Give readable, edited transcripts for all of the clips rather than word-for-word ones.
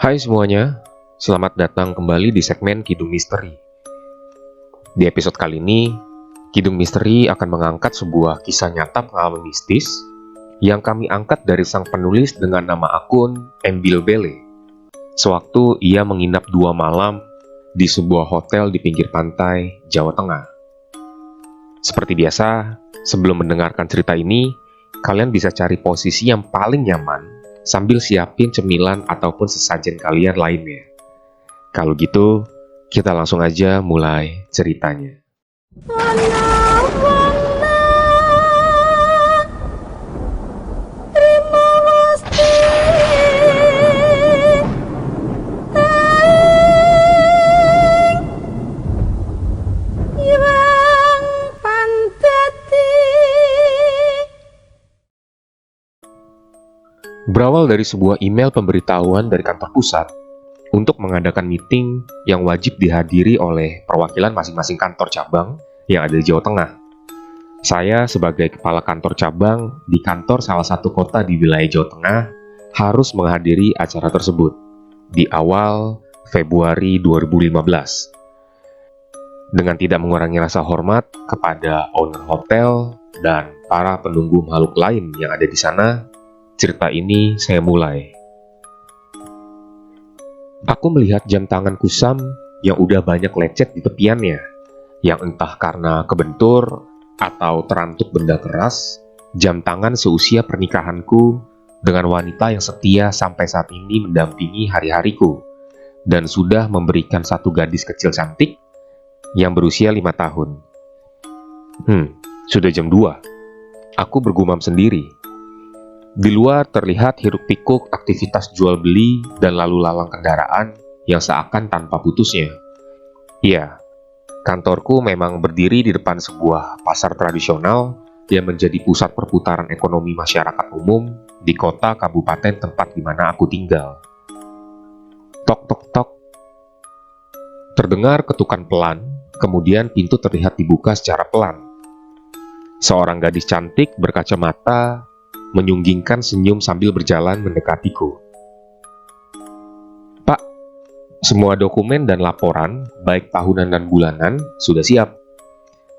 Hai semuanya, selamat datang kembali di segmen Kidung Misteri. Di episode kali ini, Kidung Misteri akan mengangkat sebuah kisah nyata pengalaman mistis yang kami angkat dari sang penulis dengan nama akun Embil Bele. Sewaktu ia menginap 2 malam di sebuah hotel di pinggir pantai, Jawa Tengah. Seperti biasa, sebelum mendengarkan cerita ini, kalian bisa cari posisi yang paling nyaman sambil siapin cemilan ataupun sesajen kalian lainnya. Kalau gitu, kita langsung aja mulai ceritanya. Berawal dari sebuah email pemberitahuan dari kantor pusat untuk mengadakan meeting yang wajib dihadiri oleh perwakilan masing-masing kantor cabang yang ada di Jawa Tengah. Saya sebagai kepala kantor cabang di kantor salah satu kota di wilayah Jawa Tengah harus menghadiri acara tersebut di awal Februari 2015. Dengan tidak mengurangi rasa hormat kepada owner hotel dan para penunggu makhluk lain yang ada di sana, cerita ini saya mulai. Aku melihat jam tangan kusam yang udah banyak lecet di tepiannya, yang entah karena kebentur atau terantuk benda keras. Jam tangan seusia pernikahanku dengan wanita yang setia sampai saat ini mendampingi hari-hariku dan sudah memberikan satu gadis kecil cantik yang berusia 5 tahun. Sudah jam 2. Aku bergumam sendiri. Di luar terlihat hiruk-pikuk aktivitas jual beli dan lalu lalang kendaraan yang seakan tanpa putusnya. Iya, kantorku memang berdiri di depan sebuah pasar tradisional yang menjadi pusat perputaran ekonomi masyarakat umum di kota kabupaten tempat di mana aku tinggal. Tok tok tok. Terdengar ketukan pelan, kemudian pintu terlihat dibuka secara pelan. Seorang gadis cantik berkacamata menyunggingkan senyum sambil berjalan mendekatiku. Pak, semua dokumen dan laporan, baik tahunan dan bulanan, sudah siap.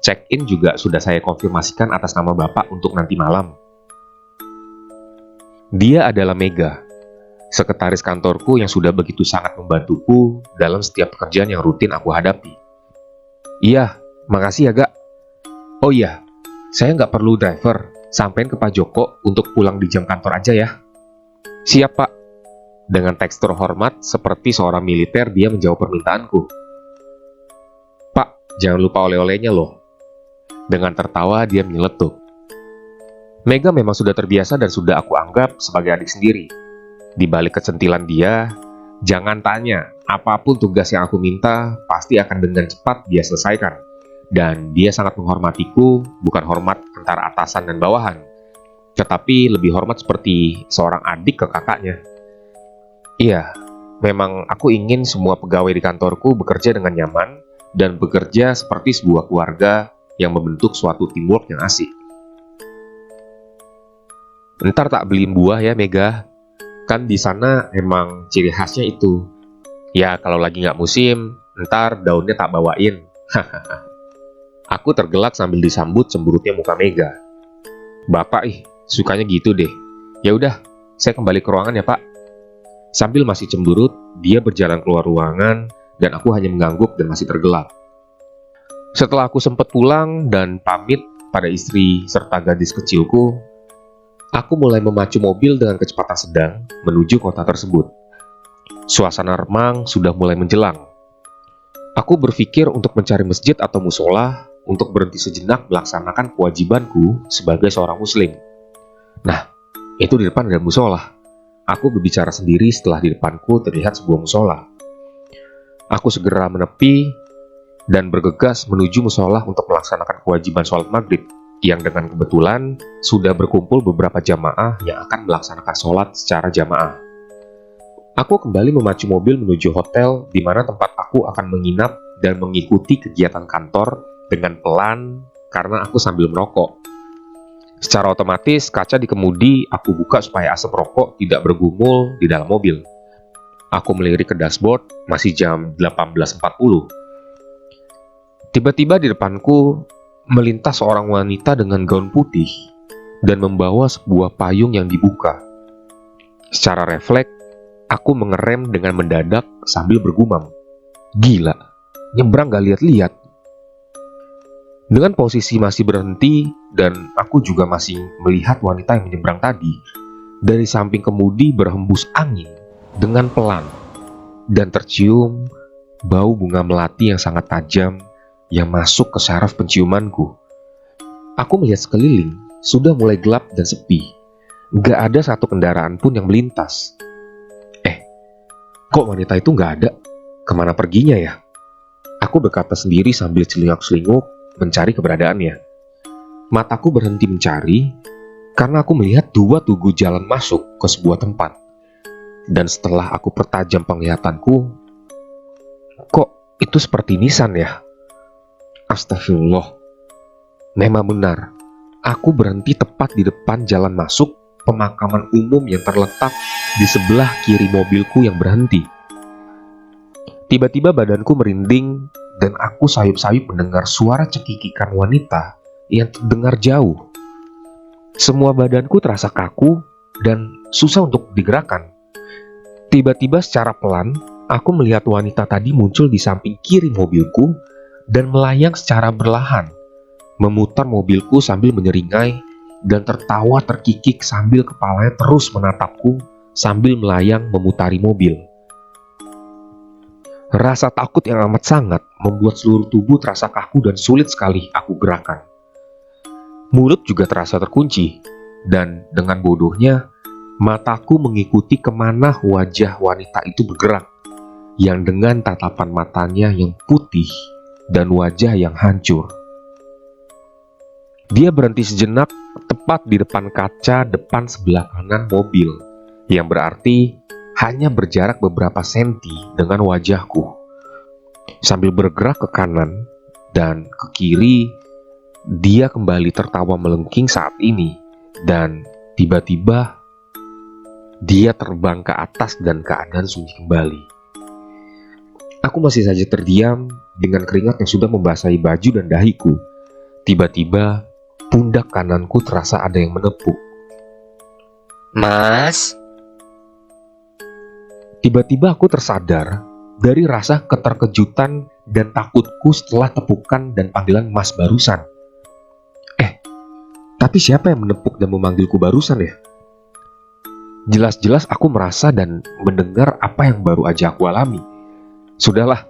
Check-in juga sudah saya konfirmasikan atas nama Bapak untuk nanti malam. Dia adalah Mega, sekretaris kantorku yang sudah begitu sangat membantuku dalam setiap pekerjaan yang rutin aku hadapi. Iya, makasih ya, Gak. Oh iya, saya nggak perlu driver. Sampein ke Pak Joko untuk pulang di jam kantor aja ya. Siap, Pak. Dengan tekstur hormat seperti seorang militer dia menjawab permintaanku. Pak, jangan lupa oleh-olehnya loh. Dengan tertawa dia menyeletuk. Mega memang sudah terbiasa dan sudah aku anggap sebagai adik sendiri. Di balik kecentilan dia, jangan tanya, apapun tugas yang aku minta pasti akan dengan cepat dia selesaikan. Dan dia sangat menghormatiku, bukan hormat antara atasan dan bawahan, tetapi lebih hormat seperti seorang adik ke kakaknya. Iya, memang aku ingin semua pegawai di kantorku bekerja dengan nyaman dan bekerja seperti sebuah keluarga yang membentuk suatu teamwork yang asik. Ntar tak beliin buah ya, Mega. Kan di sana emang ciri khasnya itu. Ya, kalau lagi nggak musim, ntar daunnya tak bawain. Hahaha. Aku tergelak sambil disambut cemberutnya muka Mega. Bapak sukanya gitu deh. Ya udah, saya kembali ke ruangan ya, Pak. Sambil masih cemberut, dia berjalan keluar ruangan dan aku hanya mengangguk dan masih tergelak. Setelah aku sempat pulang dan pamit pada istri serta gadis kecilku, aku mulai memacu mobil dengan kecepatan sedang menuju kota tersebut. Suasana remang sudah mulai menjelang. Aku berpikir untuk mencari masjid atau musola untuk berhenti sejenak melaksanakan kewajibanku sebagai seorang muslim. Nah, itu di depan ada musola. Aku berbicara sendiri setelah di depanku terlihat sebuah musola. Aku segera menepi dan bergegas menuju musola untuk melaksanakan kewajiban sholat maghrib yang dengan kebetulan sudah berkumpul beberapa jamaah yang akan melaksanakan sholat secara jamaah. Aku kembali memacu mobil menuju hotel di mana tempat aku akan menginap dan mengikuti kegiatan kantor dengan pelan karena aku sambil merokok. Secara otomatis kaca di kemudi aku buka supaya asap rokok tidak bergumul di dalam mobil. Aku melirik ke dashboard, masih jam 18.40. Tiba-tiba di depanku melintas seorang wanita dengan gaun putih dan membawa sebuah payung yang dibuka. Secara refleks, aku mengerem dengan mendadak sambil bergumam, "Gila, nyebrang gak lihat-lihat." Dengan posisi masih berhenti dan aku juga masih melihat wanita yang menyeberang tadi, dari samping kemudi berhembus angin dengan pelan dan tercium bau bunga melati yang sangat tajam yang masuk ke syaraf penciumanku. Aku melihat sekeliling, sudah mulai gelap dan sepi. Gak ada satu kendaraan pun yang melintas. Kok wanita itu gak ada? Kemana perginya ya? Aku berkata sendiri sambil celingak-celinguk mencari keberadaannya. Mataku berhenti mencari karena aku melihat dua tugu jalan masuk ke sebuah tempat. Dan setelah aku pertajam penglihatanku, kok itu seperti nisan ya? Astagfirullah. Memang benar, aku berhenti tepat di depan jalan masuk pemakaman umum yang terletak di sebelah kiri mobilku yang berhenti. Tiba-tiba badanku merinding dan aku sayup-sayup mendengar suara cekikikan wanita yang terdengar jauh. Semua badanku terasa kaku dan susah untuk digerakkan. Tiba-tiba secara pelan, aku melihat wanita tadi muncul di samping kiri mobilku dan melayang secara perlahan, memutar mobilku sambil menyeringai dan tertawa terkikik sambil kepalanya terus menatapku sambil melayang memutari mobil. Rasa takut yang amat sangat membuat seluruh tubuh terasa kaku dan sulit sekali aku gerakan. Mulut juga terasa terkunci, dan dengan bodohnya, mataku mengikuti kemana wajah wanita itu bergerak, yang dengan tatapan matanya yang putih dan wajah yang hancur. Dia berhenti sejenak tepat di depan kaca depan sebelah kanan mobil, yang berarti hanya berjarak beberapa senti dengan wajahku. Sambil bergerak ke kanan dan ke kiri, dia kembali tertawa melengking saat ini, dan tiba-tiba dia terbang ke atas dan keadaan sunyi kembali. Aku masih saja terdiam dengan keringat yang sudah membasahi baju dan dahiku. Tiba-tiba pundak kananku terasa ada yang menepuk. Mas? Tiba-tiba aku tersadar dari rasa keterkejutan dan takutku setelah tepukan dan panggilan Mas barusan. Tapi siapa yang menepuk dan memanggilku barusan ya? Jelas-jelas aku merasa dan mendengar apa yang baru aja aku alami. Sudahlah,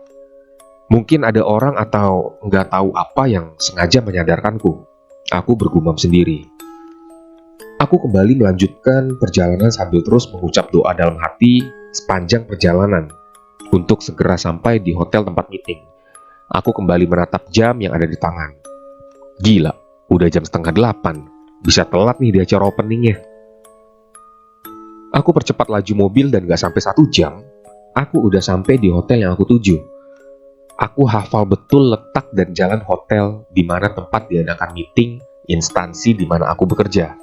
mungkin ada orang atau nggak tahu apa yang sengaja menyadarkanku. Aku bergumam sendiri. Aku kembali melanjutkan perjalanan sambil terus mengucap doa dalam hati sepanjang perjalanan untuk segera sampai di hotel tempat meeting. Aku kembali menatap jam yang ada di tangan. Gila, udah jam 7:30. Bisa telat nih di acara openingnya. Aku percepat laju mobil dan gak sampai 1 jam, aku udah sampai di hotel yang aku tuju. Aku hafal betul letak dan jalan hotel di mana tempat diadakan meeting instansi di mana aku bekerja.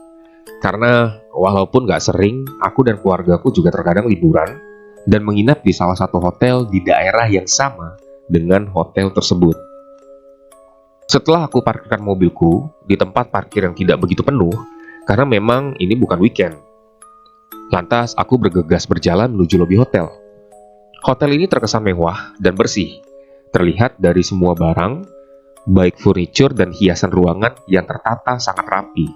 Karena walaupun gak sering, aku dan keluargaku juga terkadang liburan dan menginap di salah satu hotel di daerah yang sama dengan hotel tersebut. Setelah aku parkirkan mobilku di tempat parkir yang tidak begitu penuh, karena memang ini bukan weekend. Lantas aku bergegas berjalan menuju lobi hotel. Hotel ini terkesan mewah dan bersih, terlihat dari semua barang, baik furniture dan hiasan ruangan yang tertata sangat rapi.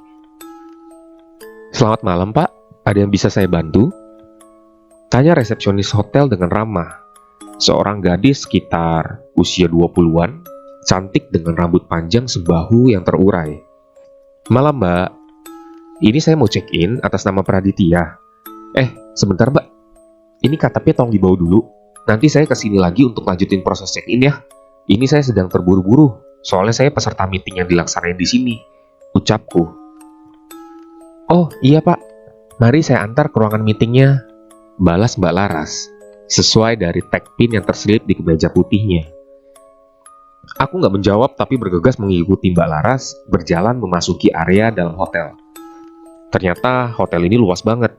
"Selamat malam, Pak. Ada yang bisa saya bantu?" Tanya resepsionis hotel dengan ramah. Seorang gadis sekitar usia 20-an, cantik dengan rambut panjang sebahu yang terurai. "Malam, Mbak. Ini saya mau check-in atas nama Praditya. Sebentar, Mbak. Ini KTP tolong dibawa dulu. Nanti saya kesini lagi untuk lanjutin proses check-in ya. Ini saya sedang terburu-buru, soalnya saya peserta meeting yang dilaksanain di sini," ucapku. "Oh, iya, Pak. Mari saya antar ke ruangan meetingnya," balas Mbak Laras, sesuai dari tag pin yang terselip di kemeja putihnya. Aku nggak menjawab tapi bergegas mengikuti Mbak Laras berjalan memasuki area dalam hotel. Ternyata hotel ini luas banget.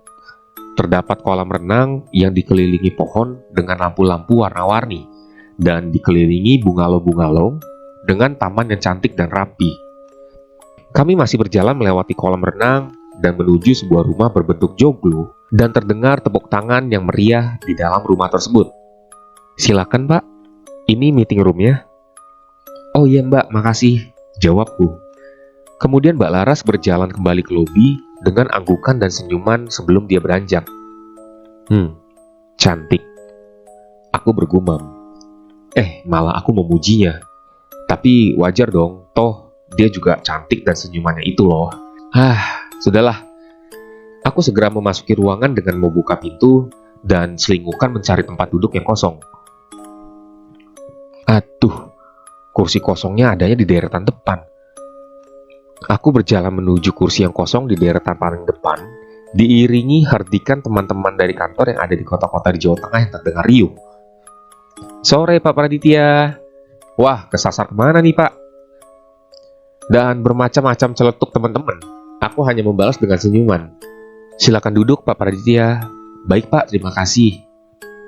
Terdapat kolam renang yang dikelilingi pohon dengan lampu-lampu warna-warni dan dikelilingi bungalow-bungalow dengan taman yang cantik dan rapi. Kami masih berjalan melewati kolam renang dan menuju sebuah rumah berbentuk joglo dan terdengar tepuk tangan yang meriah di dalam rumah tersebut. "Silakan, Pak. Ini meeting room-nya." "Oh iya, Mbak, makasih," jawabku. Kemudian Mbak Laras berjalan kembali ke lobi dengan anggukan dan senyuman sebelum dia beranjak. Cantik. Aku bergumam. Malah aku memujinya. Tapi wajar dong, toh dia juga cantik dan senyumannya itu loh. Sudahlah. Aku segera memasuki ruangan dengan membuka pintu dan selingukan mencari tempat duduk yang kosong. Aduh, kursi kosongnya adanya di deretan depan. Aku berjalan menuju kursi yang kosong di deretan paling depan, diiringi hardikan teman-teman dari kantor yang ada di kota-kota di Jawa Tengah yang terdengar riuh. "Sore, Pak Praditya." "Wah, kesasar kemana nih, Pak?" Dan bermacam-macam celetuk teman-teman. Aku hanya membalas dengan senyuman. "Silakan duduk, Pak Praditya." "Baik, Pak, terima kasih,"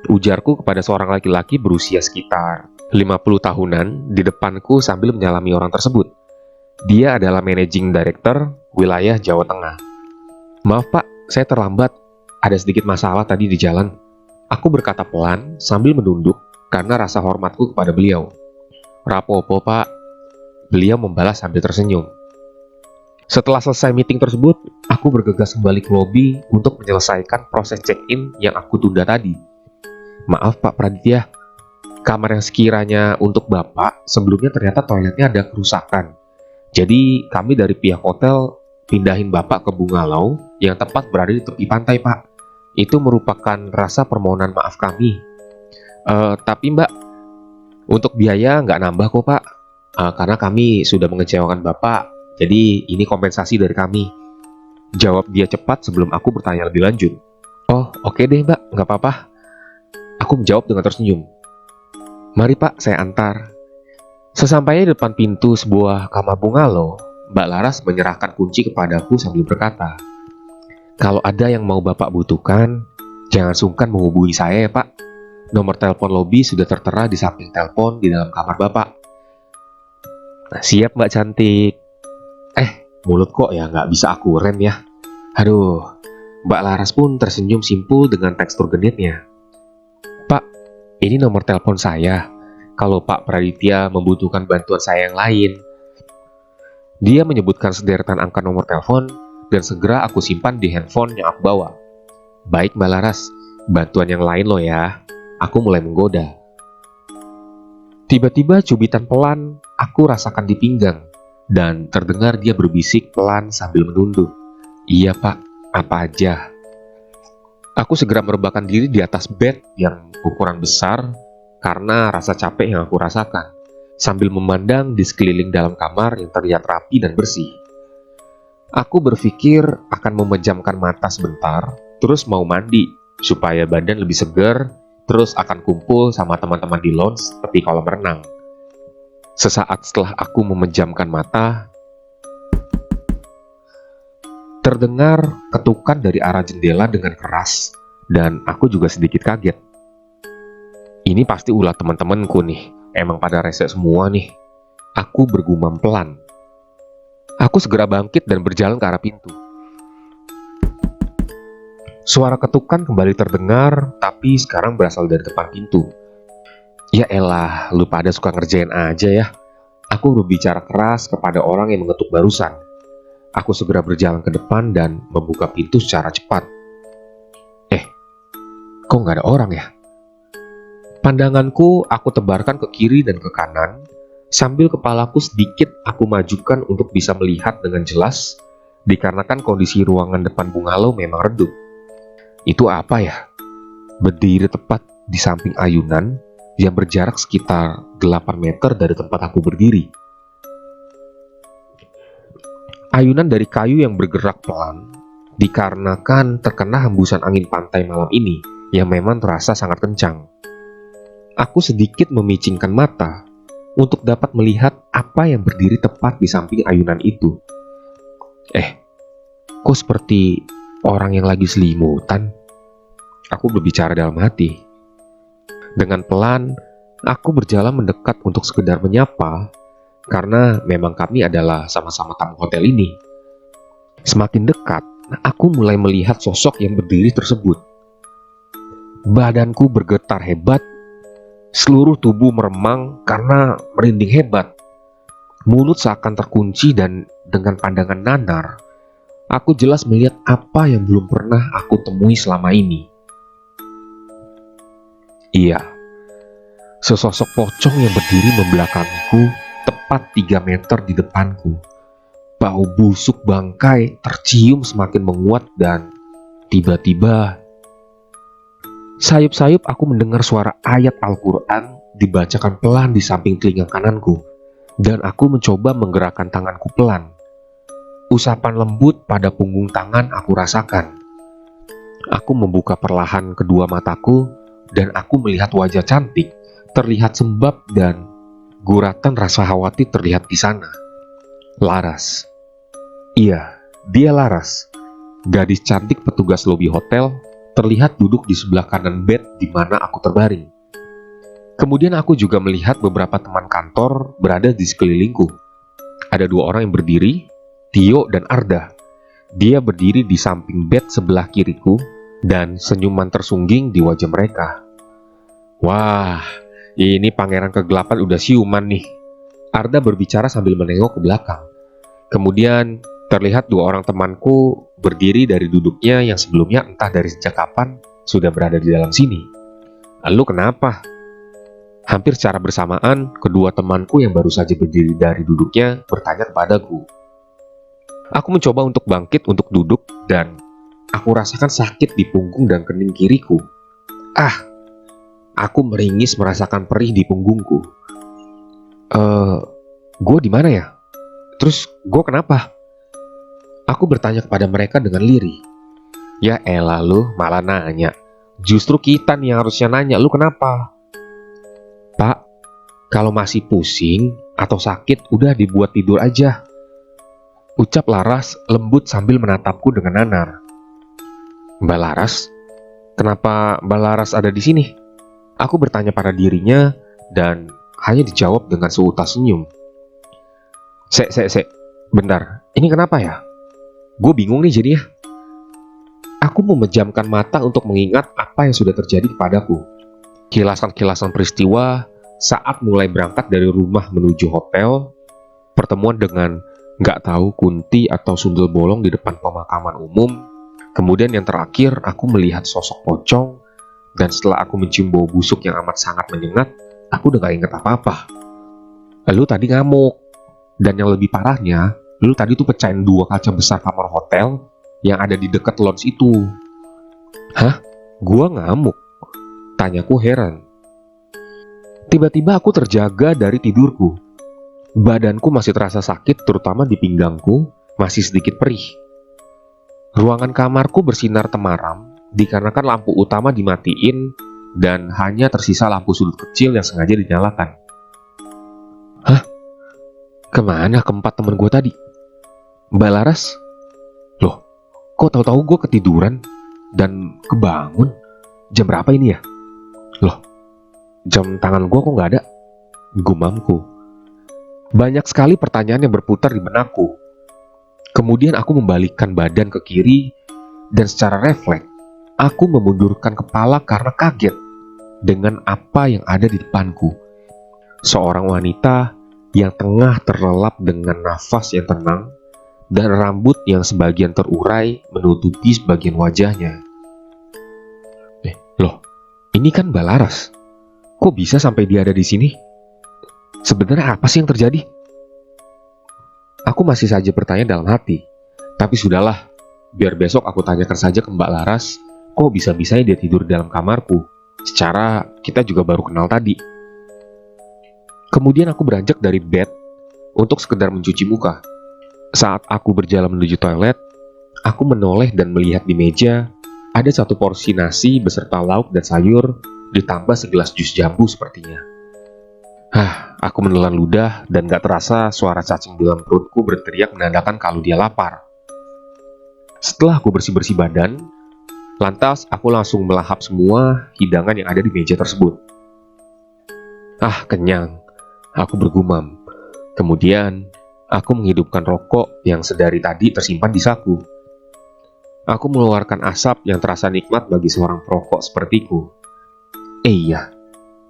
ujarku kepada seorang laki-laki berusia sekitar 50 tahunan di depanku sambil menyalami orang tersebut. Dia adalah Managing Director wilayah Jawa Tengah. "Maaf, Pak, saya terlambat. Ada sedikit masalah tadi di jalan." Aku berkata pelan sambil menunduk karena rasa hormatku kepada beliau. "Rapopo, Pak," beliau membalas sambil tersenyum. Setelah selesai meeting tersebut, aku bergegas kembali ke lobi untuk menyelesaikan proses check-in yang aku tunda tadi. "Maaf, Pak Praditya, kamar yang sekiranya untuk Bapak sebelumnya ternyata toiletnya ada kerusakan. Jadi kami dari pihak hotel pindahin Bapak ke bungalow yang tepat berada di tepi pantai, Pak. Itu merupakan rasa permohonan maaf kami. Tapi Mbak, untuk biaya nggak nambah kok, Pak. Karena kami sudah mengecewakan Bapak, jadi ini kompensasi dari kami," jawab dia cepat sebelum aku bertanya lebih lanjut. "Oh, oke deh Mbak, nggak apa-apa," aku menjawab dengan tersenyum. "Mari Pak, saya antar." Sesampainya di depan pintu sebuah kamar bungalow, Mbak Laras menyerahkan kunci kepadaku sambil berkata, "Kalau ada yang mau Bapak butuhkan, jangan sungkan menghubungi saya ya Pak. Nomor telepon lobi sudah tertera di samping telepon di dalam kamar Bapak." "Siap Mbak cantik." Mulut kok ya nggak bisa aku rem ya. Aduh, Mbak Laras pun tersenyum simpul dengan tekstur genitnya. "Pak, ini nomor telepon saya. Kalau Pak Praditya membutuhkan bantuan saya yang lain." Dia menyebutkan sederetan angka nomor telepon dan segera aku simpan di handphone yang aku bawa. "Baik Mbak Laras, bantuan yang lain loh ya." Aku mulai menggoda. Tiba-tiba cubitan pelan aku rasakan di pinggang dan terdengar dia berbisik pelan sambil menunduk. "Iya Pak, apa aja?" Aku segera merebahkan diri di atas bed yang ukuran besar karena rasa capek yang aku rasakan, sambil memandang di sekeliling dalam kamar yang terlihat rapi dan bersih. Aku berpikir akan memejamkan mata sebentar, terus mau mandi, supaya badan lebih segar, terus akan kumpul sama teman-teman di lounge tepi kolam renang. Sesaat setelah aku memejamkan mata, terdengar ketukan dari arah jendela dengan keras, dan aku juga sedikit kaget. Ini pasti ulah teman-temanku nih, emang pada rese semua nih. Aku bergumam pelan. Aku segera bangkit dan berjalan ke arah pintu. Suara ketukan kembali terdengar, tapi sekarang berasal dari depan pintu. Ya elah, lu pada suka ngerjain aja ya. Aku berbicara keras kepada orang yang mengetuk barusan. Aku segera berjalan ke depan dan membuka pintu secara cepat. Kok nggak ada orang ya? Pandanganku aku tebarkan ke kiri dan ke kanan, sambil kepalaku sedikit aku majukan untuk bisa melihat dengan jelas, dikarenakan kondisi ruangan depan bungalow memang redup. Itu apa ya? Berdiri tepat di samping ayunan yang berjarak sekitar 8 meter dari tempat aku berdiri. Ayunan dari kayu yang bergerak pelan, dikarenakan terkena hembusan angin pantai malam ini yang memang terasa sangat kencang. Aku sedikit memicingkan mata untuk dapat melihat apa yang berdiri tepat di samping ayunan itu. Kok seperti orang yang lagi selimutan? Aku berbicara dalam hati. Dengan pelan, aku berjalan mendekat untuk sekedar menyapa, karena memang kami adalah sama-sama tamu hotel ini. Semakin dekat, aku mulai melihat sosok yang berdiri tersebut. Badanku bergetar hebat, seluruh tubuh meremang karena merinding hebat. Mulut seakan terkunci dan dengan pandangan nanar, aku jelas melihat apa yang belum pernah aku temui selama ini. Iya, sesosok pocong yang berdiri membelakangiku tepat 3 meter di depanku. Bau busuk bangkai tercium semakin menguat dan tiba-tiba sayup-sayup aku mendengar suara ayat Al-Quran dibacakan pelan di samping telinga kananku, dan aku mencoba menggerakkan tanganku pelan. Usapan lembut pada punggung tangan aku rasakan. Aku membuka perlahan kedua mataku dan aku melihat wajah cantik, terlihat sembab dan guratan rasa khawatir terlihat di sana. Laras. Iya, dia Laras. Gadis cantik petugas lobi hotel terlihat duduk di sebelah kanan bed di mana aku terbaring. Kemudian aku juga melihat beberapa teman kantor berada di sekelilingku. Ada 2 orang yang berdiri, Tio dan Arda. Dia berdiri di samping bed sebelah kiriku dan senyuman tersungging di wajah mereka. Wah, ini pangeran kegelapan udah siuman nih. Arda berbicara sambil menengok ke belakang. Kemudian terlihat 2 orang temanku berdiri dari duduknya yang sebelumnya entah dari sejak kapan sudah berada di dalam sini. Lalu kenapa? Hampir secara bersamaan, kedua temanku yang baru saja berdiri dari duduknya bertanya kepadaku. Aku mencoba untuk bangkit untuk duduk dan aku rasakan sakit di punggung dan kening kiriku. Aku meringis merasakan perih di punggungku. Gue di mana ya? Terus gue kenapa? Aku bertanya kepada mereka dengan lirih. Ya elah lu malah nanya. Justru kita nih yang harusnya nanya, lu kenapa? Pak, kalau masih pusing atau sakit udah dibuat tidur aja, ucap Laras lembut sambil menatapku dengan nanar. Mbak Laras? Kenapa Mbak Laras ada di sini? Aku bertanya pada dirinya dan hanya dijawab dengan seutas senyum. Sek, bentar, ini kenapa ya? Gue bingung nih jadinya. Aku memejamkan mata untuk mengingat apa yang sudah terjadi kepadaku. Kilasan-kilasan peristiwa saat mulai berangkat dari rumah menuju hotel, pertemuan dengan nggak tahu Kunti atau sundel bolong di depan pemakaman umum, kemudian yang terakhir aku melihat sosok pocong, dan setelah aku mencium bau busuk yang amat sangat menyengat, aku udah gak inget apa-apa. Lu tadi ngamuk, dan yang lebih parahnya, lu tadi tuh pecahin 2 kaca besar kamar hotel yang ada di dekat lounge itu. Hah? Gua ngamuk? Tanyaku heran. Tiba-tiba aku terjaga dari tidurku. Badanku masih terasa sakit, terutama di pinggangku, masih sedikit perih. Ruangan kamarku bersinar temaram, dikarenakan lampu utama dimatiin dan hanya tersisa lampu sudut kecil yang sengaja dinyalakan. Hah? Kemana keempat teman gue tadi? Mbak Laras? Loh, kok tahu-tahu gue ketiduran dan kebangun? Jam berapa ini ya? Loh, jam tangan gue kok nggak ada? Gumamku. Banyak sekali pertanyaan yang berputar di benakku. Kemudian aku membalikkan badan ke kiri dan secara refleks, aku memundurkan kepala karena kaget dengan apa yang ada di depanku. Seorang wanita yang tengah terlelap dengan nafas yang tenang dan rambut yang sebagian terurai menutupi sebagian wajahnya. Loh, ini kan Mbak Laras. Kok bisa sampai dia ada di sini? Sebenarnya apa sih yang terjadi? Aku masih saja bertanya dalam hati. Tapi sudahlah, biar besok aku tanyakan saja ke Mbak Laras, kok bisa-bisanya dia tidur di dalam kamarku? Secara kita juga baru kenal tadi. Kemudian aku beranjak dari bed untuk sekedar mencuci muka. Saat aku berjalan menuju toilet, aku menoleh dan melihat di meja ada 1 porsi nasi beserta lauk dan sayur ditambah segelas jus jambu sepertinya. Aku menelan ludah dan gak terasa suara cacing di dalam perutku berteriak menandakan kalau dia lapar. Setelah aku bersih-bersih badan, Lantas, aku langsung melahap semua hidangan yang ada di meja tersebut. Ah, kenyang. Aku bergumam. Kemudian, aku menghidupkan rokok yang sedari tadi tersimpan di saku. Aku mengeluarkan asap yang terasa nikmat bagi seorang perokok sepertiku. Iya,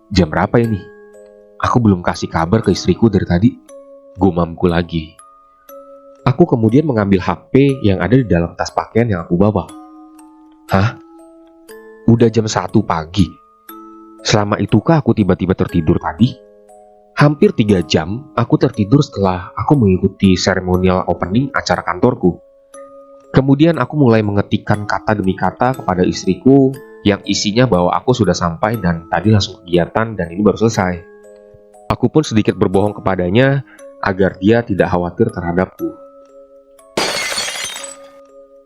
jam berapa ini? Aku belum kasih kabar ke istriku dari tadi. Gumamku lagi. Aku kemudian mengambil HP yang ada di dalam tas pakaian yang aku bawa. Hah? Udah jam 1 pagi? Selama itukah aku tiba-tiba tertidur tadi? Hampir 3 jam aku tertidur setelah aku mengikuti seremonial opening acara kantorku. Kemudian aku mulai mengetikkan kata demi kata kepada istriku yang isinya bahwa aku sudah sampai dan tadi langsung kegiatan dan ini baru selesai. Aku pun sedikit berbohong kepadanya agar dia tidak khawatir terhadapku.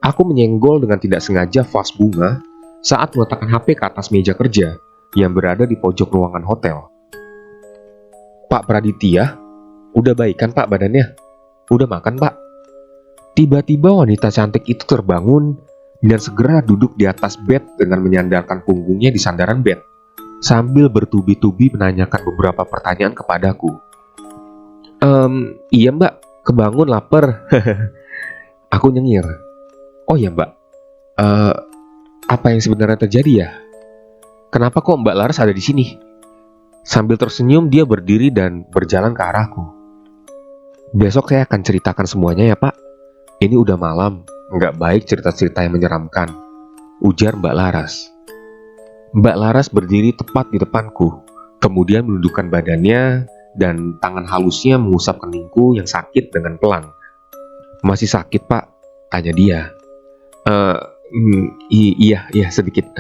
Aku menyenggol dengan tidak sengaja vas bunga saat meletakkan HP ke atas meja kerja yang berada di pojok ruangan hotel. Pak Praditya, udah baik kan Pak badannya? Udah makan Pak? Tiba-tiba wanita cantik itu terbangun dan segera duduk di atas bed dengan menyandarkan punggungnya di sandaran bed, sambil bertubi-tubi menanyakan beberapa pertanyaan kepadaku. Iya Mbak, kebangun lapar. Aku nyengir. Oh ya Mbak, apa yang sebenarnya terjadi ya? Kenapa kok Mbak Laras ada di sini? Sambil tersenyum dia berdiri dan berjalan ke arahku. Besok saya akan ceritakan semuanya ya Pak. Ini udah malam, nggak baik cerita-cerita yang menyeramkan, ujar Mbak Laras. Mbak Laras berdiri tepat di depanku, kemudian menundukkan badannya dan tangan halusnya mengusap keningku yang sakit dengan pelan. Masih sakit Pak? Tanya dia. Iya sedikit.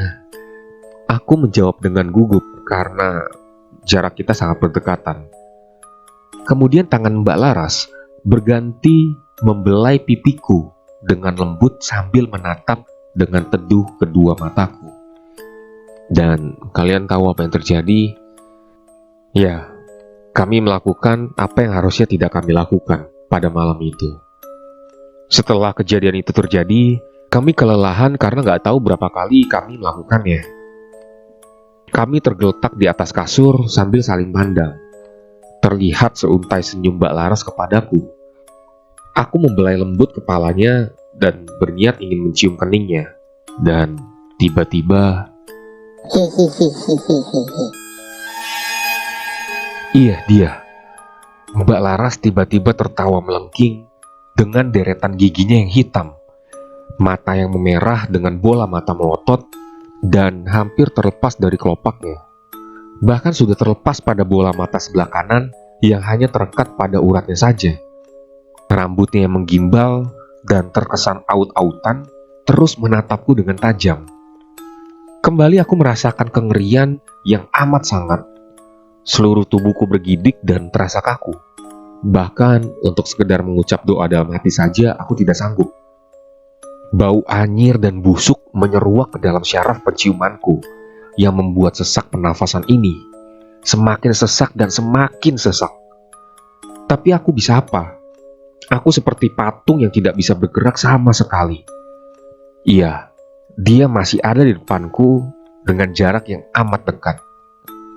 Aku menjawab dengan gugup karena jarak kita sangat berdekatan. Kemudian tangan Mbak Laras berganti membelai pipiku dengan lembut sambil menatap dengan teduh kedua mataku. Dan kalian tahu apa yang terjadi? Ya, kami melakukan apa yang harusnya tidak kami lakukan pada malam itu. Setelah kejadian itu terjadi, kami kelelahan karena nggak tahu berapa kali kami melakukannya. Kami tergeletak di atas kasur sambil saling pandang. Terlihat seuntai senyum Mbak Laras kepadaku. Aku membelai lembut kepalanya dan berniat ingin mencium keningnya. Dan tiba-tiba... Iya, dia. Mbak Laras tiba-tiba tertawa melengking dengan deretan giginya yang hitam, mata yang memerah dengan bola mata melotot, dan hampir terlepas dari kelopaknya. Bahkan sudah terlepas pada bola mata sebelah kanan yang hanya terekat pada uratnya saja. Rambutnya yang menggimbal dan terkesan aut-autan terus menatapku dengan tajam. Kembali aku merasakan kengerian yang amat sangat. Seluruh tubuhku bergidik dan terasa kaku. Bahkan untuk sekedar mengucap doa dalam hati saja aku tidak sanggup. Bau anyir dan busuk menyeruak ke dalam syaraf penciumanku yang membuat sesak pernafasan ini semakin sesak dan semakin sesak. Tapi aku bisa apa? Aku seperti patung yang tidak bisa bergerak sama sekali. Iya, dia masih ada di depanku dengan jarak yang amat dekat.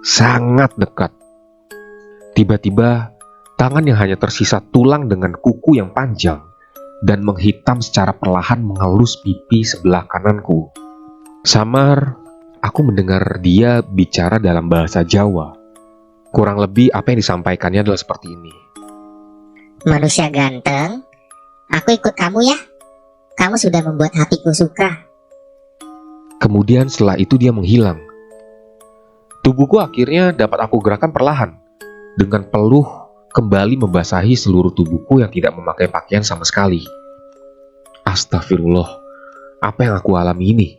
Sangat dekat. Tiba-tiba, tangan yang hanya tersisa tulang dengan kuku yang panjang dan menghitam secara perlahan mengelus pipi sebelah kananku. Samar, aku mendengar dia bicara dalam bahasa Jawa. Kurang lebih apa yang disampaikannya adalah seperti ini. Manusia ganteng, aku ikut kamu ya. Kamu sudah membuat hatiku suka. Kemudian setelah itu dia menghilang. Tubuhku akhirnya dapat aku gerakan perlahan, dengan peluh kembali membasahi seluruh tubuhku yang tidak memakai pakaian sama sekali. Astagfirullah, apa yang aku alami ini?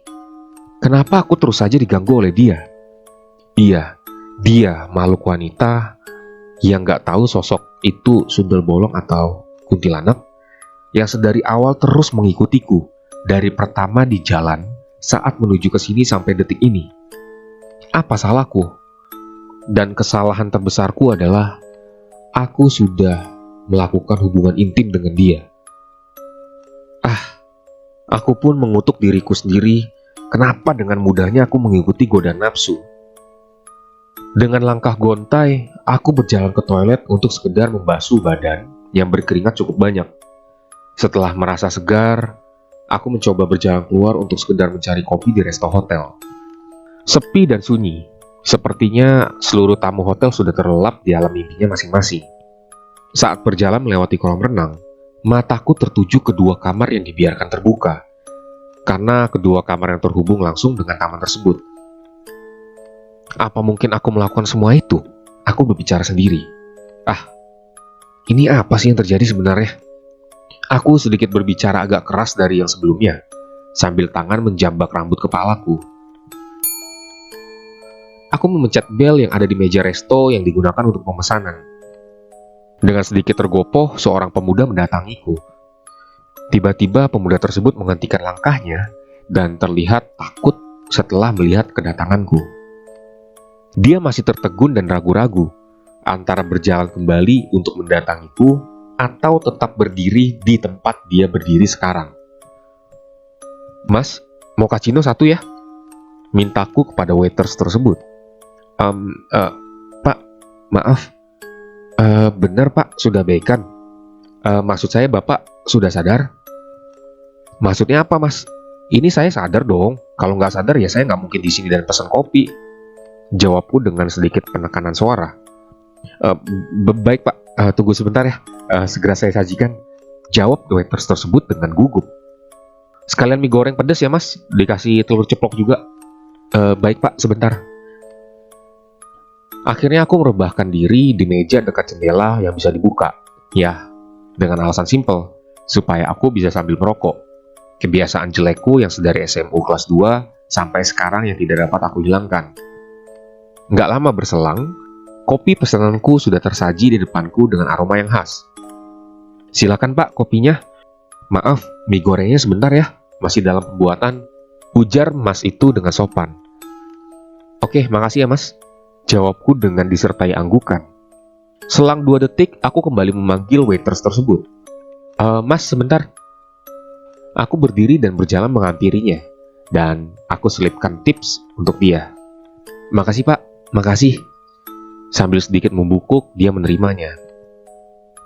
Kenapa aku terus saja diganggu oleh dia? Iya, dia makhluk wanita yang gak tahu sosok itu sundel bolong atau kuntilanak, yang sedari awal terus mengikutiku dari pertama di jalan saat menuju ke sini sampai detik ini. Apa salahku? Dan kesalahan terbesarku adalah aku sudah melakukan hubungan intim dengan dia. Aku pun mengutuk diriku sendiri kenapa dengan mudahnya aku mengikuti godaan nafsu. Dengan langkah gontai, aku berjalan ke toilet untuk sekedar membasuh badan yang berkeringat cukup banyak. Setelah merasa segar, aku mencoba berjalan keluar untuk sekedar mencari kopi di resto hotel. Sepi dan sunyi, sepertinya seluruh tamu hotel sudah terlelap di alam mimpinya masing-masing. Saat berjalan melewati kolam renang, mataku tertuju ke dua kamar yang dibiarkan terbuka, karena kedua kamar yang terhubung langsung dengan taman tersebut. Apa mungkin aku melakukan semua itu? Aku berbicara sendiri. Ini apa sih yang terjadi sebenarnya? Aku sedikit berbicara agak keras dari yang sebelumnya, sambil tangan menjambak rambut kepalaku. Aku memencet bel yang ada di meja resto yang digunakan untuk pemesanan. Dengan sedikit tergopoh, seorang pemuda mendatangiku. Tiba-tiba pemuda tersebut menghentikan langkahnya dan terlihat takut setelah melihat kedatanganku. Dia masih tertegun dan ragu-ragu antara berjalan kembali untuk mendatangiku atau tetap berdiri di tempat dia berdiri sekarang. "Mas, mau cappuccino satu ya?" mintaku kepada waiters tersebut. Pak, maaf. Benar Pak, sudah baikan. Maksud saya Bapak sudah sadar." "Maksudnya apa Mas? Ini saya sadar dong. Kalau nggak sadar ya saya nggak mungkin di sini dan pesan kopi," jawabku dengan sedikit penekanan suara. Baik Pak, tunggu sebentar ya. Segera saya sajikan," jawab waiters tersebut dengan gugup. "Sekalian mie goreng pedas ya Mas, dikasih telur ceplok juga." Baik Pak, sebentar." Akhirnya aku merebahkan diri di meja dekat jendela yang bisa dibuka. Ya, dengan alasan simpel, supaya aku bisa sambil merokok. Kebiasaan jelekku yang sedari SMU kelas 2 sampai sekarang yang tidak dapat aku hilangkan. Nggak lama berselang, kopi pesananku sudah tersaji di depanku dengan aroma yang khas. "Silakan Pak, kopinya." "Maaf, mie gorengnya sebentar ya, masih dalam pembuatan," ujar Mas itu dengan sopan. "Oke, makasih ya Mas," jawabku dengan disertai anggukan. Selang 2 detik, aku kembali memanggil waiters tersebut. Mas, sebentar." Aku berdiri dan berjalan menghampirinya, dan aku selipkan tips untuk dia. "Makasih Pak, makasih." Sambil sedikit membungkuk, dia menerimanya.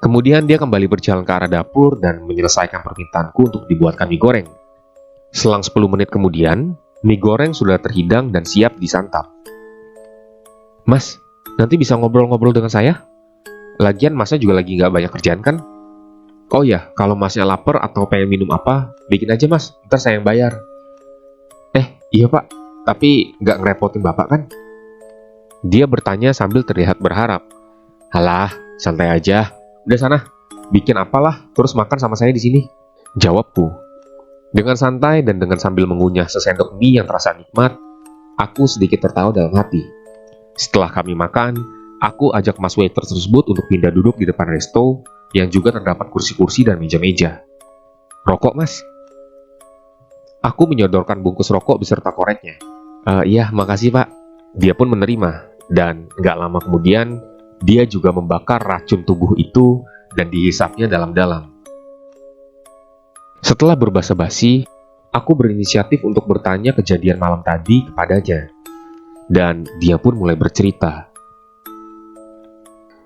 Kemudian dia kembali berjalan ke arah dapur dan menyelesaikan permintaanku untuk dibuatkan mie goreng. Selang 10 menit kemudian, mie goreng sudah terhidang dan siap disantap. "Mas, nanti bisa ngobrol-ngobrol dengan saya? Lagian Masnya juga lagi nggak banyak kerjaan kan? Oh ya, kalau Masnya lapar atau pengen minum apa, bikin aja Mas, ntar saya yang bayar." Iya Pak, tapi nggak ngerepotin Bapak kan?" Dia bertanya sambil terlihat berharap. "Halah, santai aja. Udah sana, bikin apalah, terus makan sama saya di sini," jawabku. Dengan santai dan dengan sambil mengunyah sesendok mie yang terasa nikmat, aku sedikit tertawa dalam hati. Setelah kami makan, aku ajak Mas waiter tersebut untuk pindah duduk di depan resto yang juga terdapat kursi-kursi dan meja-meja. "Rokok Mas?" Aku menyodorkan bungkus rokok beserta koreknya. Iya, makasih Pak." Dia pun menerima, dan nggak lama kemudian, dia juga membakar racun tubuh itu dan dihisapnya dalam-dalam. Setelah berbasa-basi, aku berinisiatif untuk bertanya kejadian malam tadi kepadanya, dan dia pun mulai bercerita.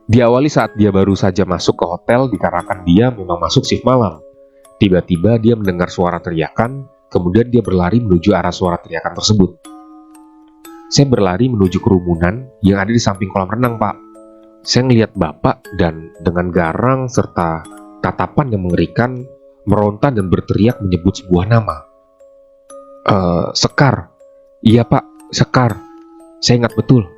Diawali saat dia baru saja masuk ke hotel dikarenakan dia memang masuk shift malam. Tiba-tiba dia mendengar suara teriakan, kemudian dia berlari menuju arah suara teriakan tersebut. Saya berlari menuju kerumunan yang ada di samping kolam renang, Pak. Saya melihat Bapak dan dengan garang serta tatapan yang mengerikan, meronta dan berteriak menyebut sebuah nama. Sekar. Iya Pak, Sekar. Saya ingat betul.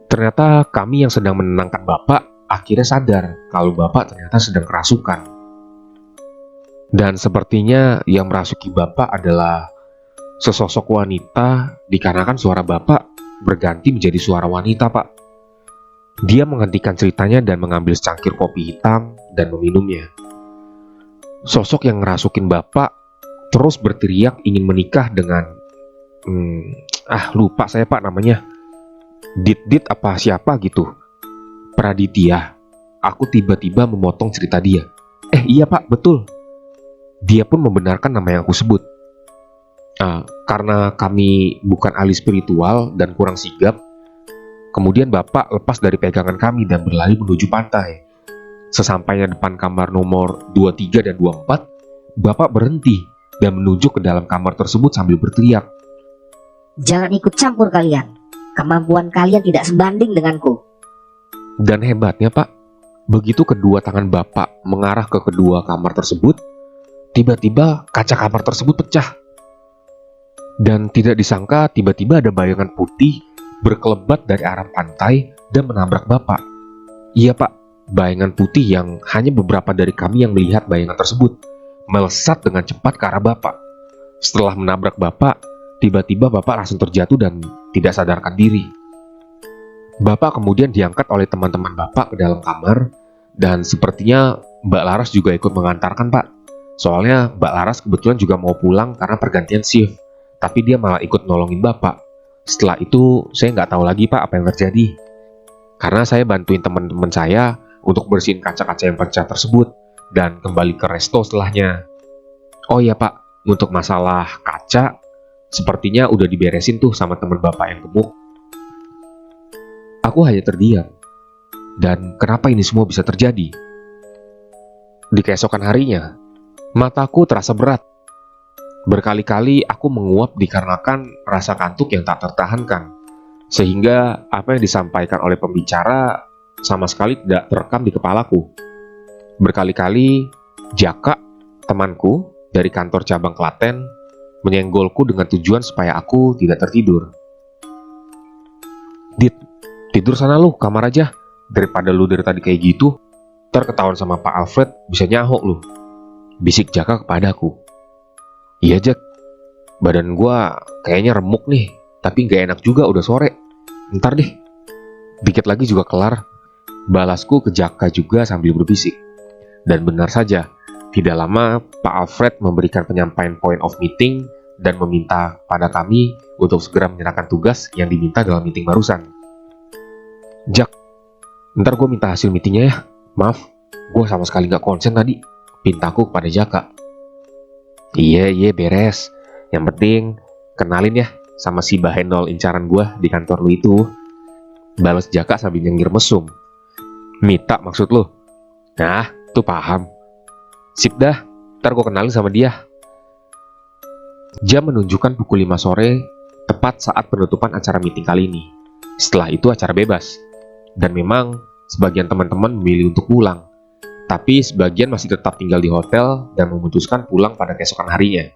Ternyata kami yang sedang menenangkan Bapak akhirnya sadar kalau Bapak ternyata sedang kerasukan. Dan sepertinya yang merasuki Bapak adalah sesosok wanita dikarenakan suara Bapak berganti menjadi suara wanita, Pak. Dia menghentikan ceritanya dan mengambil secangkir kopi hitam dan meminumnya. Sosok yang ngerasukin Bapak terus berteriak ingin menikah dengan lupa saya Pak namanya. Dit apa siapa gitu. Praditya. Aku tiba-tiba memotong cerita dia. Iya Pak, betul. Dia pun membenarkan nama yang aku sebut. Karena kami bukan ahli spiritual dan kurang sigap, kemudian Bapak lepas dari pegangan kami dan berlari menuju pantai. Sesampainya depan kamar nomor 23 dan 24, Bapak berhenti dan menuju ke dalam kamar tersebut sambil berteriak. Jangan ikut campur kalian. Kemampuan kalian tidak sebanding denganku. Dan hebatnya Pak, begitu kedua tangan Bapak mengarah ke kedua kamar tersebut, tiba-tiba kaca kamar tersebut pecah. Dan tidak disangka tiba-tiba ada bayangan putih berkelebat dari arah pantai dan menabrak Bapak. Iya Pak, bayangan putih yang hanya beberapa dari kami yang melihat bayangan tersebut melesat dengan cepat ke arah Bapak. Setelah menabrak Bapak, tiba-tiba Bapak langsung terjatuh dan tidak sadarkan diri. Bapak kemudian diangkat oleh teman-teman Bapak ke dalam kamar, dan sepertinya Mbak Laras juga ikut mengantarkan Pak. Soalnya Mbak Laras kebetulan juga mau pulang karena pergantian shift, tapi dia malah ikut nolongin Bapak. Setelah itu saya nggak tahu lagi Pak apa yang terjadi. Karena saya bantuin teman-teman saya untuk bersihin kaca-kaca yang pecah tersebut dan kembali ke resto setelahnya. Oh iya Pak, untuk masalah kaca, sepertinya udah diberesin tuh sama teman Bapak yang gemuk. Aku hanya terdiam. Dan kenapa ini semua bisa terjadi? Di keesokan harinya, mataku terasa berat. Berkali-kali aku menguap dikarenakan rasa kantuk yang tak tertahankan. Sehingga apa yang disampaikan oleh pembicara sama sekali tidak terekam di kepalaku. Berkali-kali Jaka, temanku dari kantor cabang Klaten, menyenggolku dengan tujuan supaya aku tidak tertidur. Dit, tidur sana lu, kamar aja. Daripada lu dari tadi kayak gitu, ntar ketahuan sama Pak Alfred bisa nyahok lu. Bisik Jaka kepadaku. Iya Jack, badan gua kayaknya remuk nih, tapi gak enak juga udah sore. Ntar deh, dikit lagi juga kelar. Balasku ke Jaka juga sambil berbisik. Dan benar saja, tidak lama Pak Alfred memberikan penyampaian point of meeting dan meminta pada kami untuk segera menyerahkan tugas yang diminta dalam meeting barusan. Jack, ntar gue minta hasil meetingnya ya. Maaf, gue sama sekali gak konsen tadi, pintaku kepada Jaka. Iya beres. Yang penting kenalin ya sama si bahenol incaran gue di kantor lu itu. Balas Jaka sambil nyengir mesum. Mita maksud lu? Nah, tuh paham. Sip dah, ntar gue kenalin sama dia. Jam menunjukkan pukul 5 sore, tepat saat penutupan acara meeting kali ini. Setelah itu acara bebas. Dan memang sebagian teman-teman memilih untuk pulang. Tapi sebagian masih tetap tinggal di hotel dan memutuskan pulang pada keesokan harinya.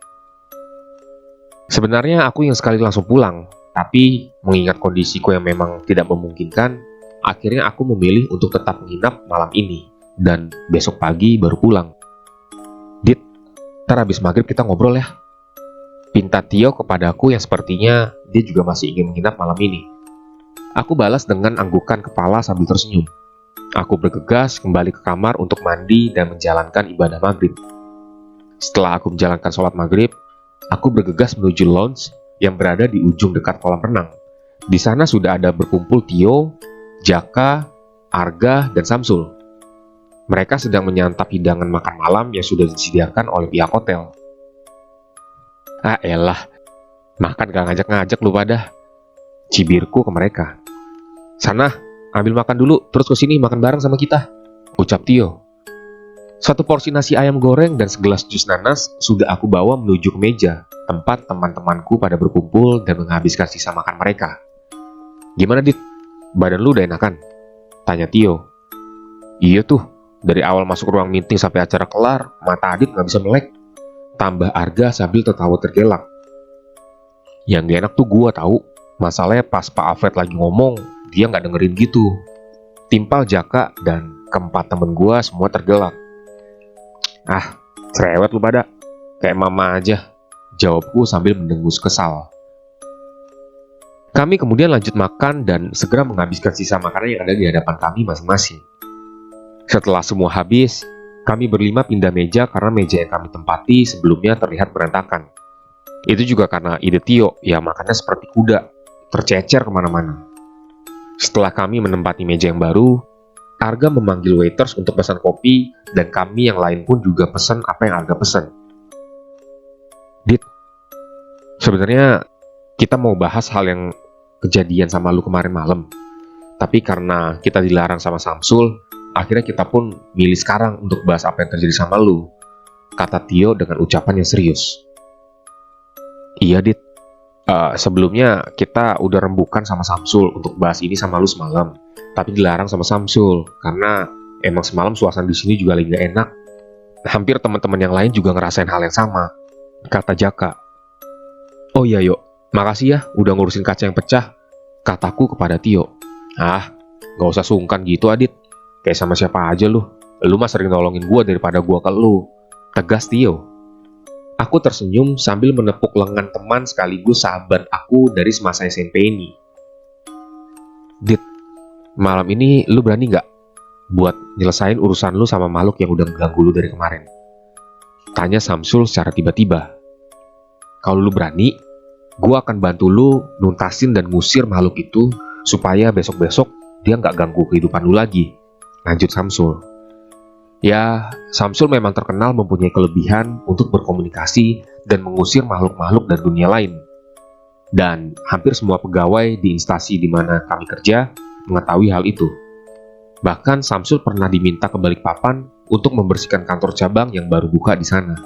Sebenarnya aku yang sekali langsung pulang, tapi mengingat kondisiku yang memang tidak memungkinkan, akhirnya aku memilih untuk tetap menginap malam ini dan besok pagi baru pulang. Dit, ntar habis maghrib kita ngobrol ya. Pinta Tio kepadaku yang sepertinya dia juga masih ingin menginap malam ini. Aku balas dengan anggukan kepala sambil tersenyum. Aku bergegas kembali ke kamar untuk mandi dan menjalankan ibadah maghrib. Setelah aku menjalankan sholat maghrib, aku bergegas menuju lounge yang berada di ujung dekat kolam renang. Di sana sudah ada berkumpul Tio, Jaka, Arga, dan Samsul. Mereka sedang menyantap hidangan makan malam yang sudah disediakan oleh pihak hotel. Ah elah, makan gak ngajak-ngajak lu pada. Cibirku ke mereka. Sana, ambil makan dulu, terus kesini makan bareng sama kita, ucap Tio. Satu porsi nasi ayam goreng dan segelas jus nanas sudah aku bawa menuju ke meja, tempat teman-temanku pada berkumpul dan menghabiskan sisa makan mereka. Gimana Dit? Badan lu udah enakan? Tanya Tio. Iya tuh, dari awal masuk ruang meeting sampai acara kelar, mata Adit gak bisa melek. Tambah Arga sambil tertawa tergelak. Yang gak enak tuh gua tahu. Masalahnya pas Pak Alfred lagi ngomong, dia gak dengerin gitu. Timpal Jaka dan keempat temen gua semua tergelak. Ah, cerewet lu pada. Kayak mama aja, jawabku sambil mendengus kesal. Kami kemudian lanjut makan dan segera menghabiskan sisa makanan yang ada di hadapan kami masing-masing. Setelah semua habis, kami berlima pindah meja karena meja yang kami tempati sebelumnya terlihat berantakan. Itu juga karena ide Tio yang makannya seperti kuda, tercecer kemana-mana. Setelah kami menempati meja yang baru, Arga memanggil waiters untuk pesan kopi dan kami yang lain pun juga pesan apa yang Arga pesan. Dit, Sebenarnya kita mau bahas hal yang kejadian sama lu kemarin malam. Tapi karena kita dilarang sama Samsul, akhirnya kita pun milih sekarang untuk bahas apa yang terjadi sama lu, kata Tio dengan ucapan yang serius. Iya, Dit. Sebelumnya kita udah rembukan sama Samsul untuk bahas ini sama lu semalam. Tapi dilarang sama Samsul, karena emang semalam suasana di sini juga lagi gak enak. Hampir teman-teman yang lain juga ngerasain hal yang sama, kata Jaka. Oh iya, Yok. Makasih ya udah ngurusin kaca yang pecah, kataku kepada Tio. Ah, gak usah sungkan gitu, Adit. Kayak sama siapa aja lu. Lu mah sering nolongin gua daripada gua ke lu, tegas Tio. Aku tersenyum sambil menepuk lengan teman sekaligus sahabat aku dari semasa SMP ini. Dit, malam ini lu berani gak buat nyelesain urusan lu sama makhluk yang udah ganggu lu dari kemarin? Tanya Samsul secara tiba-tiba. Kalau lu berani, gua akan bantu lu nuntasin dan ngusir makhluk itu supaya besok-besok dia nggak ganggu kehidupan lu lagi, lanjut Samsul. Ya, Samsul memang terkenal mempunyai kelebihan untuk berkomunikasi dan mengusir makhluk-makhluk dari dunia lain. Dan hampir semua pegawai di instansi di mana kami kerja mengetahui hal itu. Bahkan Samsul pernah diminta ke Balikpapan untuk membersihkan kantor cabang yang baru buka di sana.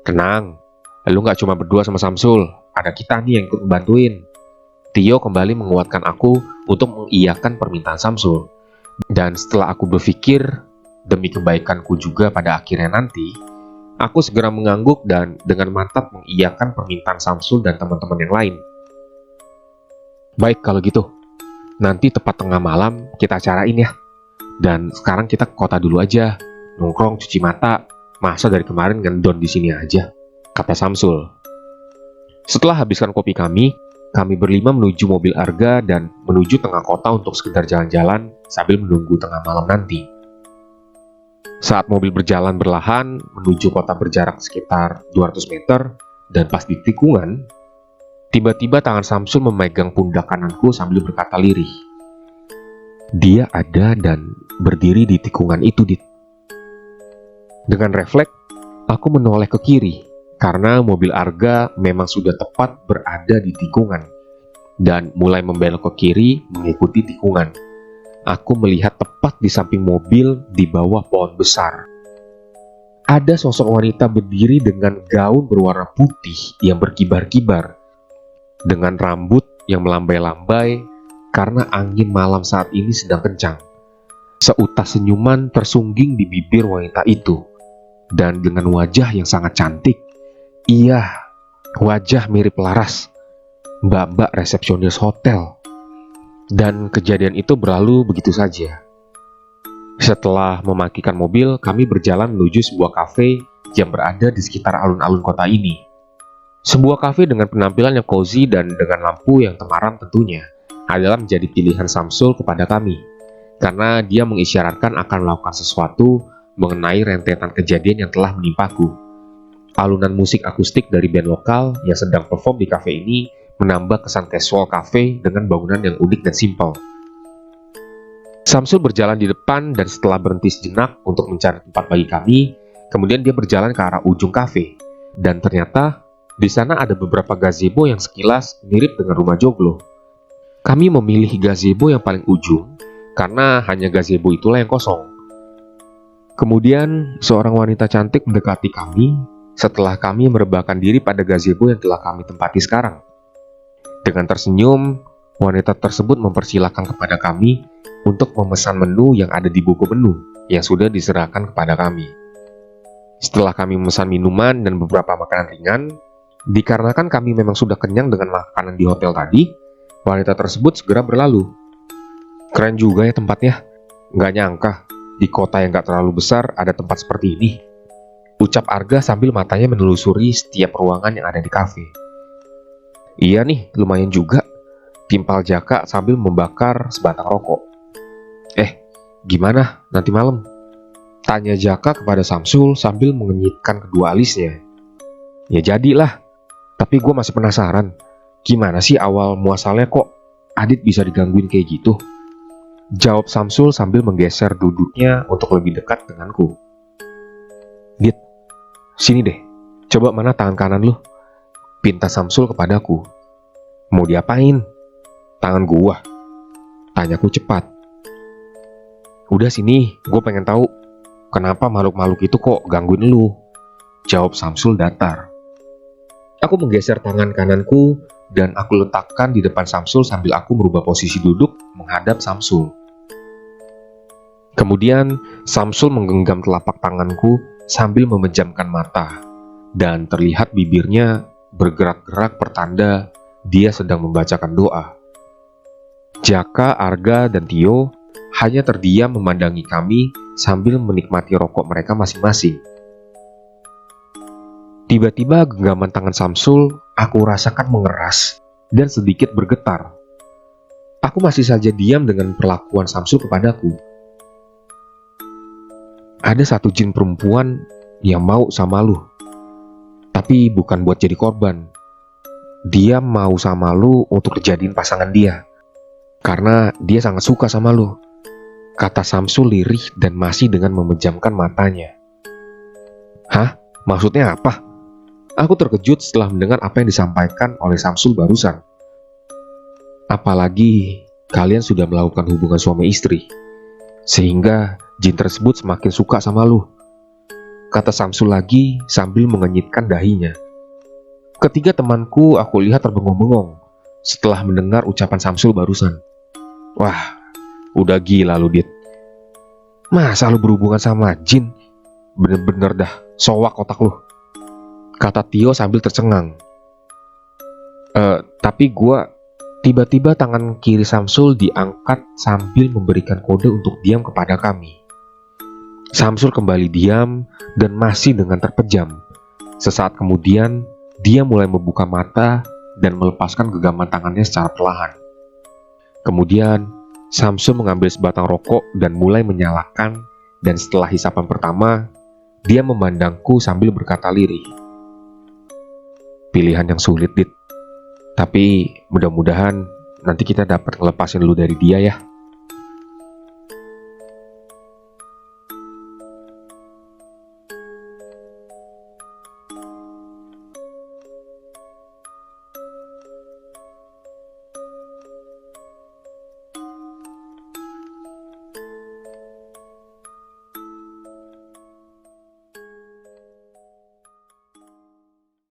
Tenang, lu nggak cuma berdua sama Samsul, ada kita nih yang ikut bantuin. Tio kembali menguatkan aku untuk mengiyakan permintaan Samsul. Dan setelah aku berpikir, demi kebaikanku juga pada akhirnya nanti, aku segera mengangguk dan dengan mantap mengiyakan permintaan Samsul dan teman-teman yang lain. Baik kalau gitu, nanti tepat tengah malam kita acarain ya. Dan sekarang kita ke kota dulu aja, nongkrong cuci mata, masa dari kemarin ngendon di sini aja, kata Samsul. Setelah habiskan kopi kami berlima menuju mobil Arga dan menuju tengah kota untuk sekedar jalan-jalan sambil menunggu tengah malam nanti. Saat mobil berjalan berlahan menuju kota berjarak sekitar 200 meter dan pas di tikungan, tiba-tiba tangan Samsul memegang pundak kananku sambil berkata lirih. Dia ada dan berdiri di tikungan itu, Dit. Dengan refleks, aku menoleh ke kiri karena mobil Arga memang sudah tepat berada di tikungan dan mulai membelok ke kiri mengikuti tikungan. Aku melihat tepat di samping mobil di bawah pohon besar. Ada sosok wanita berdiri dengan gaun berwarna putih yang berkibar-kibar, dengan rambut yang melambai-lambai karena angin malam saat ini sedang kencang. Seutas senyuman tersungging di bibir wanita itu, dan dengan wajah yang sangat cantik. Iya, wajah mirip Laras, mbak-mbak resepsionis hotel. Dan kejadian itu berlalu begitu saja. Setelah memakikan mobil, kami berjalan menuju sebuah kafe yang berada di sekitar alun-alun kota ini. Sebuah kafe dengan penampilan yang cozy dan dengan lampu yang temaram tentunya adalah menjadi pilihan Samsul kepada kami, karena dia mengisyaratkan akan melakukan sesuatu mengenai rentetan kejadian yang telah menimpaku. Alunan musik akustik dari band lokal yang sedang perform di kafe ini menambah kesan casual kafe dengan bangunan yang unik dan simpel. Samsul berjalan di depan dan setelah berhenti sejenak untuk mencari tempat bagi kami, kemudian dia berjalan ke arah ujung kafe. Dan ternyata di sana ada beberapa gazebo yang sekilas mirip dengan rumah joglo. Kami memilih gazebo yang paling ujung karena hanya gazebo itulah yang kosong. Kemudian seorang wanita cantik mendekati kami setelah kami merebahkan diri pada gazebo yang telah kami tempati sekarang. Dengan tersenyum, wanita tersebut mempersilahkan kepada kami untuk memesan menu yang ada di buku menu yang sudah diserahkan kepada kami. Setelah kami memesan minuman dan beberapa makanan ringan, dikarenakan kami memang sudah kenyang dengan makanan di hotel tadi, wanita tersebut segera berlalu. Keren juga ya tempatnya, nggak nyangka di kota yang nggak terlalu besar ada tempat seperti ini, ucap Arga sambil matanya menelusuri setiap ruangan yang ada di kafe. Iya nih, lumayan juga, timpal Jaka sambil membakar sebatang rokok. Gimana nanti malam? Tanya Jaka kepada Samsul sambil mengenyitkan kedua alisnya. Ya jadilah, tapi gue masih penasaran, gimana sih awal muasalnya kok Adit bisa digangguin kayak gitu? Jawab Samsul sambil menggeser duduknya untuk lebih dekat denganku. Dit, sini deh, coba mana tangan kanan lu? pinta Samsul kepadaku. Mau diapain? Tangan gua. Tanyaku cepat. Udah sini, gue pengen tahu kenapa makhluk-makhluk itu kok gangguin lu? Jawab Samsul datar. Aku menggeser tangan kananku dan aku letakkan di depan Samsul sambil aku merubah posisi duduk menghadap Samsul. Kemudian Samsul menggenggam telapak tanganku sambil memejamkan mata dan terlihat bibirnya bergerak-gerak pertanda dia sedang membacakan doa. Jaka, Arga, dan Tio hanya terdiam memandangi kami sambil menikmati rokok mereka masing-masing. Tiba-tiba genggaman tangan Samsul aku rasakan mengeras dan sedikit bergetar. Aku masih saja diam dengan perlakuan Samsul kepadaku. Ada satu jin perempuan yang mau sama lu, tapi bukan buat jadi korban. Dia mau sama lu untuk dijadiin pasangan dia, karena dia sangat suka sama lu, kata Samsul lirih dan masih dengan memejamkan matanya. Hah? Maksudnya apa? Aku terkejut setelah mendengar apa yang disampaikan oleh Samsul barusan. Apalagi kalian sudah melakukan hubungan suami istri, sehingga jin tersebut semakin suka sama lu, kata Samsul lagi sambil mengenyitkan dahinya. Ketiga temanku aku lihat terbengong-bengong setelah mendengar ucapan Samsul barusan. Wah, udah gila lu, Dit. Masa lu berhubungan sama jin? Bener-bener dah, sowak otak lu, kata Tio sambil tercengang. Tapi tiba-tiba tangan kiri Samsul diangkat sambil memberikan kode untuk diam kepada kami. Samsul kembali diam dan masih dengan terpejam. Sesaat kemudian, dia mulai membuka mata dan melepaskan genggaman tangannya secara perlahan. Kemudian, Samsul mengambil sebatang rokok dan mulai menyalakan, dan setelah hisapan pertama, dia memandangku sambil berkata lirih. Pilihan yang sulit, Dit. Tapi mudah-mudahan nanti kita dapat ngelepasin lu dari dia ya.